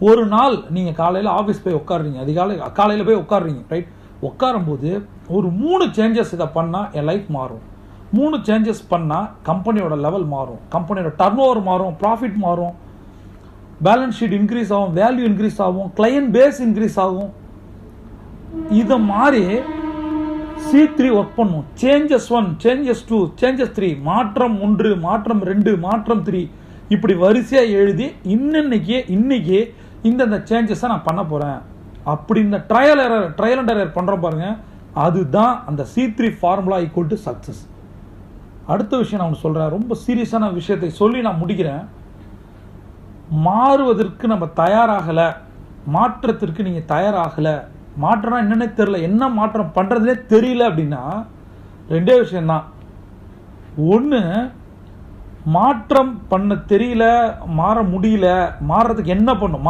ஒரு நாள் நீங்கள் காலையில் ஆஃபீஸ் போய் உட்காடுறீங்க, காலையில் போய் உட்காடுறீங்க, ரைட்? உட்காரும்போது ஒரு 3 சேஞ்சஸ் இதை பண்ணால் என் லைஃப் மாறும், 3 சேஞ்சஸ் பண்ணால் கம்பெனியோட லெவல் மாறும், கம்பெனியோட டர்ன் ஓவர் மாறும், ப்ராஃபிட் மாறும், பேலன்ஸ் ஷீட் இன்க்ரீஸ் ஆகும், வேல்யூ இன்க்ரீஸ் ஆகும், கிளையன்ட் பேஸ் இன்க்ரீஸ் ஆகும். இதை மாதிரி C3 ஒர்க் பண்ணும். சேஞ்சஸ் 1, சேஞ்சஸ் 2, சேஞ்சஸ் 3, மாற்றம் 1, மாற்றம் 2, மாற்றம் 3, இப்படி வரிசையாக எழுதி இன்னைக்கு இந்த சேஞ்சஸை நான் பண்ண போகிறேன் அப்படி இந்த ட்ரையல் அண்ட் எரர் பண்ணுறோம் பாருங்க, அதுதான் அந்த C3 formula equal to success. அடுத்த விஷயம் நான் சொல்கிறேன், ரொம்ப சீரியஸான விஷயத்தை சொல்லி நான் முடிக்கிறேன். மாறுவதற்கு நம்ம தயாராகலை, மாற்றத்திற்கு நீங்கள் தயாராகலை, மாற்றம்னா என்னன்னே தெரியல, என்ன மாற்றம் பண்ணுறதுனே தெரியல அப்படின்னா 2 விஷயம்தான். ஒன்று, மாற்றம் பண்ண தெரியல, மாற முடியல, மாறுறதுக்கு என்ன பண்ணும்,